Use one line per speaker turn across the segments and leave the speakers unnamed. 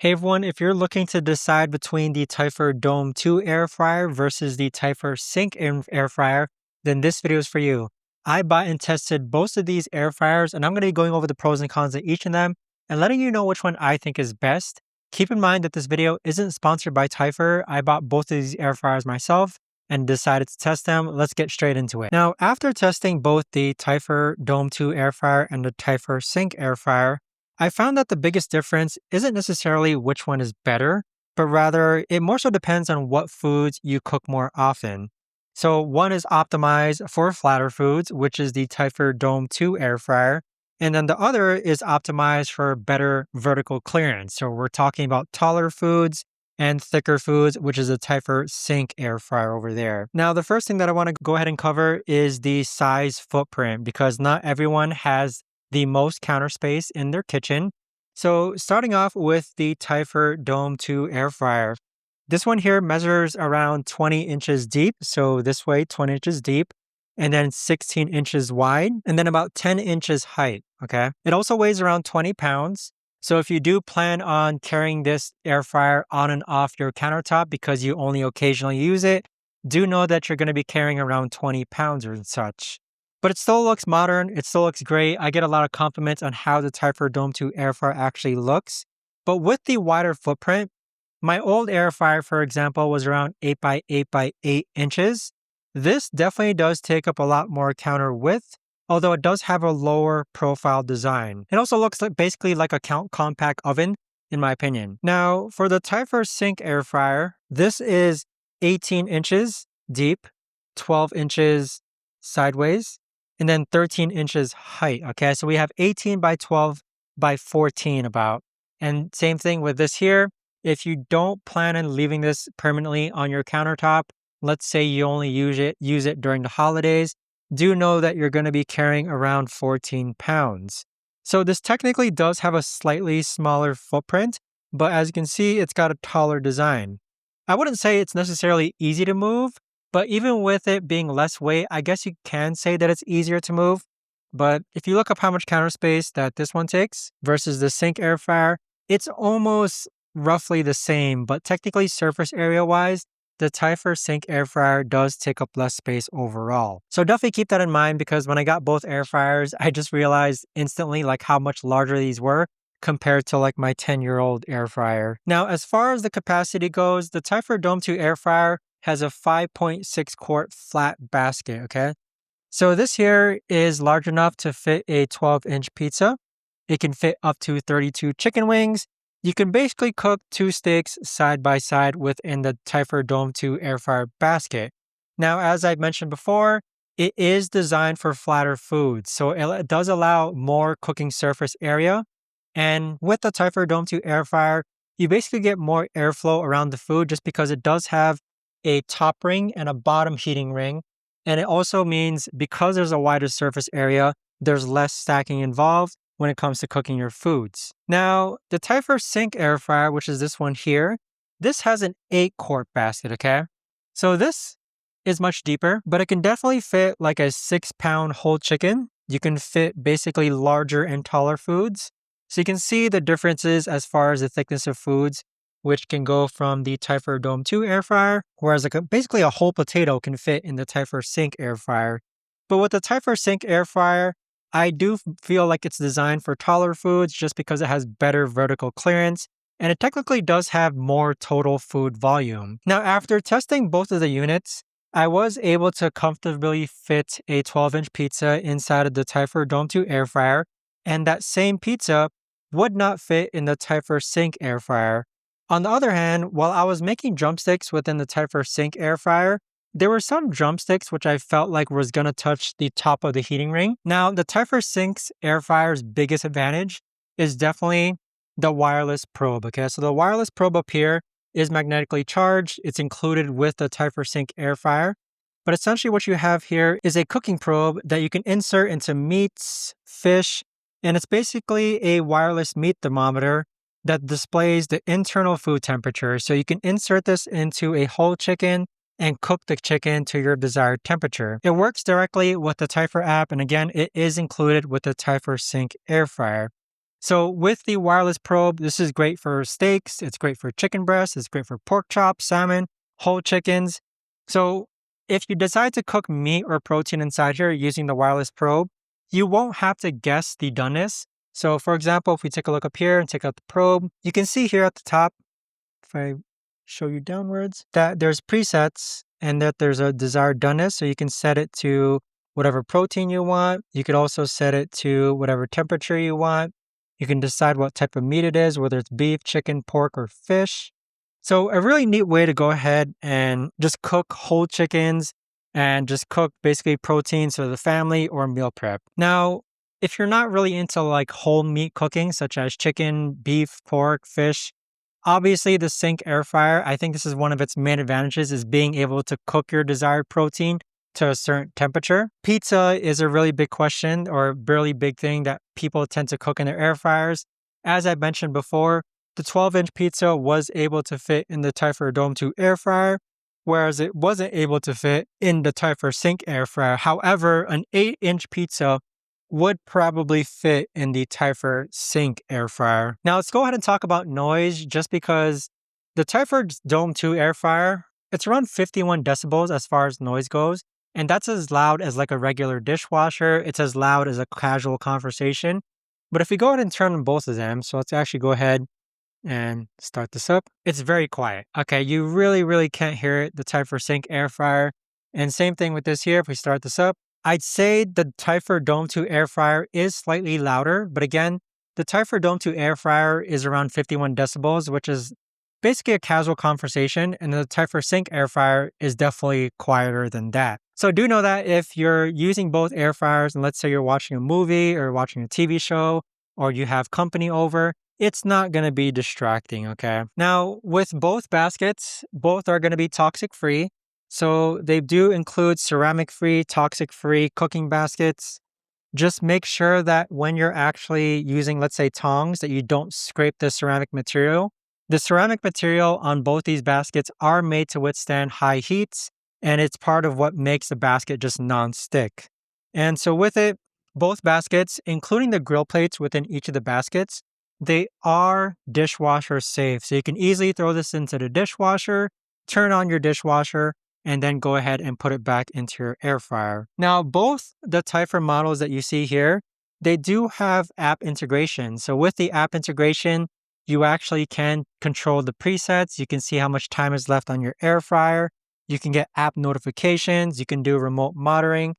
Hey everyone, if you're looking to decide between the Typhur Dome 2 air fryer versus the Typhur Sync Air Fryer, then this video is for you. I bought and tested both of these air fryers, and I'm going to be going over the pros and cons of each of them and letting you know which one I think is best. Keep in mind that this video isn't sponsored by Typhur. I bought both of these air fryers myself and decided to test them. Let's get straight into it. Now, after testing both the Typhur Dome 2 air fryer and the Typhur Sync Air Fryer, I found that the biggest difference isn't necessarily which one is better, but rather it more so depends on what foods you cook more often. So one is optimized for flatter foods, which is the Typhur Dome 2 air fryer, and then the other is optimized for better vertical clearance. So we're talking about taller foods and thicker foods, which is a Typhur Sync air fryer over there. Now, the first thing that I want to go ahead and cover is the size footprint, because not everyone has the most counter space in their kitchen. So starting off with the Typhur Dome 2 air fryer. This one here measures around 20 inches deep. So this way, 20 inches deep, and then 16 inches wide, and then about 10 inches height, okay? It also weighs around 20 pounds. So if you do plan on carrying this air fryer on and off your countertop because you only occasionally use it, do know that you're going to be carrying around 20 pounds or such. But it still looks modern, it still looks great. I get a lot of compliments on how the Typhur Dome 2 air fryer actually looks. But with the wider footprint, my old air fryer, for example, was around 8 by 8 by 8 inches. This definitely does take up a lot more counter width, although it does have a lower profile design. It also looks like basically like a compact oven, in my opinion. Now, for the Typhur Sync air fryer, this is 18 inches deep, 12 inches sideways, and then 13 inches height, okay? So we have 18 by 12 by 14 about. And same thing with this here. If you don't plan on leaving this permanently on your countertop, let's say you only use it during the holidays, do know that you're going to be carrying around 14 pounds. So this technically does have a slightly smaller footprint, but as you can see, it's got a taller design. I wouldn't say it's necessarily easy to move, but even with it being less weight, I guess you can say that it's easier to move. But if you look up how much counter space that this one takes versus the Sync air fryer, it's almost roughly the same, but technically surface area wise, the Typhur Sync air fryer does take up less space overall. So definitely keep that in mind, because when I got both air fryers, I just realized instantly like how much larger these were compared to like my 10-year-old air fryer. Now, as far as the capacity goes, the Typhur Dome 2 air fryer has a 5.6 quart flat basket, okay? So this here is large enough to fit a 12-inch pizza. It can fit up to 32 chicken wings. You can basically cook 2 steaks side by side within the Typhur Dome 2 air fryer basket. Now, as I mentioned before, it is designed for flatter foods, so it does allow more cooking surface area. And with the Typhur Dome 2 air fryer, you basically get more airflow around the food just because it does have a top ring and a bottom heating ring. And it also means because there's a wider surface area, there's less stacking involved when it comes to cooking your foods. Now, the Typhur Sync air fryer, which is this one here, this has an 8-quart basket, okay? So this is much deeper, but it can definitely fit like a 6-pound whole chicken. You can fit basically larger and taller foods. So you can see the differences as far as the thickness of foods, which can go from the Typhur Dome 2 air fryer, whereas basically a whole potato can fit in the Typhur Sync air fryer. But with the Typhur Sync air fryer, I do feel like it's designed for taller foods just because it has better vertical clearance, and it technically does have more total food volume. Now, after testing both of the units, I was able to comfortably fit a 12-inch pizza inside of the Typhur Dome 2 air fryer, and that same pizza would not fit in the Typhur Sync air fryer. On the other hand, while I was making drumsticks within the Typhur Sync air fryer, there were some drumsticks which I felt like was going to touch the top of the heating ring. Now, the Typhur Sync air fryer's biggest advantage is definitely the wireless probe, okay? So the wireless probe up here is magnetically charged. It's included with the Typhur Sync air fryer. But essentially what you have here is a cooking probe that you can insert into meats, fish, and it's basically a wireless meat thermometer that displays the internal food temperature. So you can insert this into a whole chicken and cook the chicken to your desired temperature. It works directly with the Typhur app, and again, it is included with the Typhur Sync air fryer. So with the wireless probe, this is great for steaks, it's great for chicken breasts, it's great for pork chops, salmon, whole chickens. So if you decide to cook meat or protein inside here using the wireless probe, you won't have to guess the doneness. So for example, if we take a look up here and take out the probe, you can see here at the top, if I show you downwards, that there's presets and that there's a desired doneness. So you can set it to whatever protein you want. You could also set it to whatever temperature you want. You can decide what type of meat it is, whether it's beef, chicken, pork, or fish. So a really neat way to go ahead and just cook whole chickens and just cook basically proteins for the family or meal prep. Now, if you're not really into like whole meat cooking, such as chicken, beef, pork, fish, obviously the Sync Air Fryer, I think this is one of its main advantages is being able to cook your desired protein to a certain temperature. Pizza is a really big question or a really big thing that people tend to cook in their air fryers. As I mentioned before, the 12-inch pizza was able to fit in the Typhur Dome 2 air fryer, whereas it wasn't able to fit in the Typhur Sync Air Fryer. However, an 8-inch pizza would probably fit in the Typhur Sync Air Fryer. Now let's go ahead and talk about noise just because the Typhur Dome 2 air fryer, it's around 51 decibels as far as noise goes. And that's as loud as like a regular dishwasher. It's as loud as a casual conversation. But if we go ahead and turn on both of them, so let's actually go ahead and start this up. It's very quiet. Okay, you really can't hear it, the Typhur Sync Air Fryer. And same thing with this here, if we start this up. I'd say the Typhur Dome 2 air fryer is slightly louder, but again, the Typhur Dome 2 air fryer is around 51 decibels, which is basically a casual conversation, and the Typhur Sync Air Fryer is definitely quieter than that. So do know that if you're using both air fryers, and let's say you're watching a movie or watching a TV show, or you have company over, it's not going to be distracting, okay? Now, with both baskets, both are going to be toxic-free. So they do include ceramic-free, toxic-free cooking baskets. Just make sure that when you're actually using, let's say, tongs, that you don't scrape the ceramic material. The ceramic material on both these baskets are made to withstand high heats, and it's part of what makes the basket just non-stick. And so with it, both baskets, including the grill plates within each of the baskets, they are dishwasher safe. So you can easily throw this into the dishwasher, turn on your dishwasher, and then go ahead and put it back into your air fryer. Now, both the Typhur models that you see here, they do have app integration. So with the app integration, you actually can control the presets. You can see how much time is left on your air fryer. You can get app notifications. You can do remote monitoring.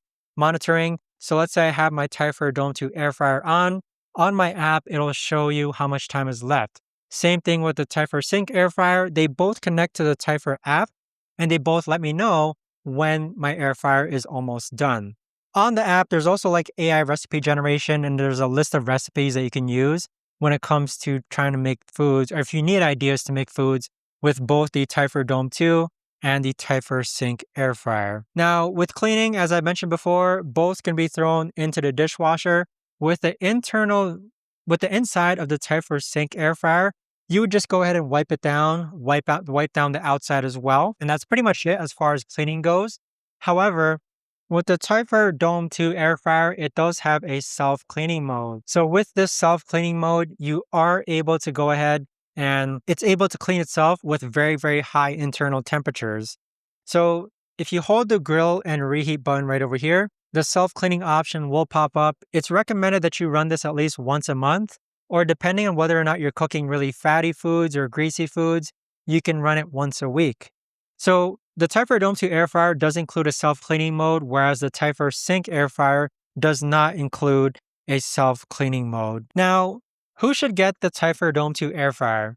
So let's say I have my Typhur Dome 2 air fryer on. On my app, it'll show you how much time is left. Same thing with the Typhur Sync Air Fryer. They both connect to the Typhur app, and they both let me know when my air fryer is almost done. On the app, there's also like AI recipe generation, and there's a list of recipes that you can use when it comes to trying to make foods, or if you need ideas to make foods with both the Typhur Dome 2 and the Typhur Sync Air Fryer. Now, with cleaning, as I mentioned before, both can be thrown into the dishwasher. With the inside of the Typhur Sync Air Fryer, you would just go ahead and wipe it down, wipe down the outside as well. And that's pretty much it as far as cleaning goes. However, with the Typhur Dome 2 air fryer, it does have a self-cleaning mode. So with this self-cleaning mode, you are able to go ahead and it's able to clean itself with very high internal temperatures. So if you hold the grill and reheat button right over here, the self-cleaning option will pop up. It's recommended that you run this at least once a month, or depending on whether or not you're cooking really fatty foods or greasy foods, you can run it once a week. So the Typhur Dome 2 air fryer does include a self-cleaning mode, whereas the Typhur Sync Air Fryer does not include a self-cleaning mode. Now, who should get the Typhur Dome 2 air fryer?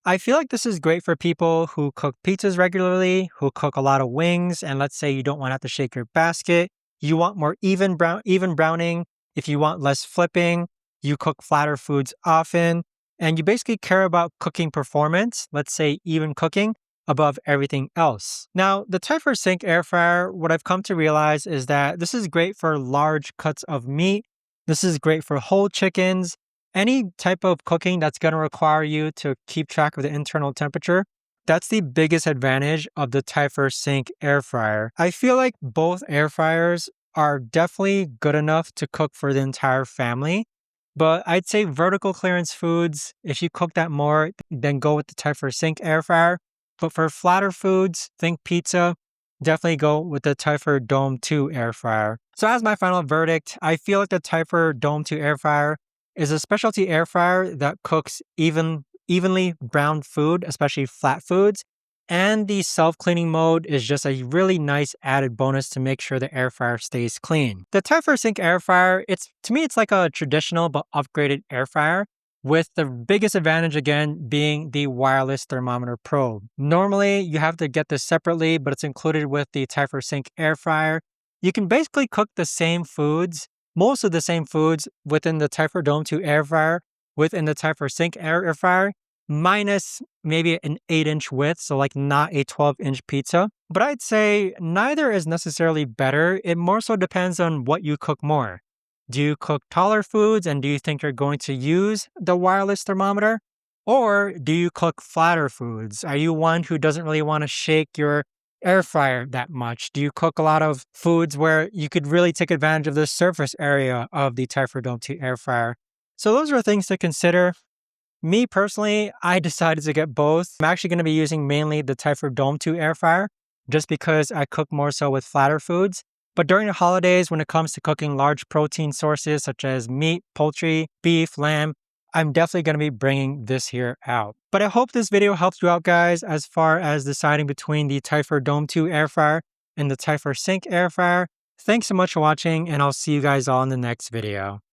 I feel like this is great for people who cook pizzas regularly, who cook a lot of wings, and let's say you don't want to have to shake your basket. You want more even browning. If you want less flipping, you cook flatter foods often, and you basically care about cooking performance, let's say even cooking, above everything else. Now, the Typhur Sync Air Fryer, what I've come to realize is that this is great for large cuts of meat. This is great for whole chickens. Any type of cooking that's going to require you to keep track of the internal temperature, that's the biggest advantage of the Typhur Sync Air Fryer. I feel like both air fryers are definitely good enough to cook for the entire family. But I'd say vertical clearance foods, if you cook that more, then go with the Typhur Sync Air Fryer. But for flatter foods, think pizza, definitely go with the Typhur Dome 2 Air Fryer. So as my final verdict, I feel like the Typhur Dome 2 Air Fryer is a specialty air fryer that cooks evenly browned food, especially flat foods. And the self-cleaning mode is just a really nice added bonus to make sure the air fryer stays clean. The Typhur Sync Air Fryer, to me it's like a traditional but upgraded air fryer, with the biggest advantage again being the wireless thermometer probe. Normally you have to get this separately, but it's included with the Typhur Sync Air Fryer. You can basically cook the same foods, most of the same foods within the Typhur Dome 2 Air Fryer, within the Typhur Sync Air Fryer, minus maybe an 8-inch width, so like not a 12-inch pizza. But I'd say neither is necessarily better. It more so depends on what you cook more. Do you cook taller foods and do you think you're going to use the wireless thermometer? Or do you cook flatter foods? Are you one who doesn't really want to shake your air fryer that much? Do you cook a lot of foods where you could really take advantage of the surface area of the Typhur Dome 2 air fryer? So those are things to consider. Me personally, I decided to get both. I'm actually going to be using mainly the Typhur Dome 2 air fryer just because I cook more so with flatter foods. But during the holidays, when it comes to cooking large protein sources such as meat, poultry, beef, lamb, I'm definitely going to be bringing this here out. But I hope this video helps you out, guys, as far as deciding between the Typhur Dome 2 air fryer and the Typhur Sync air fryer. Thanks so much for watching, and I'll see you guys all in the next video.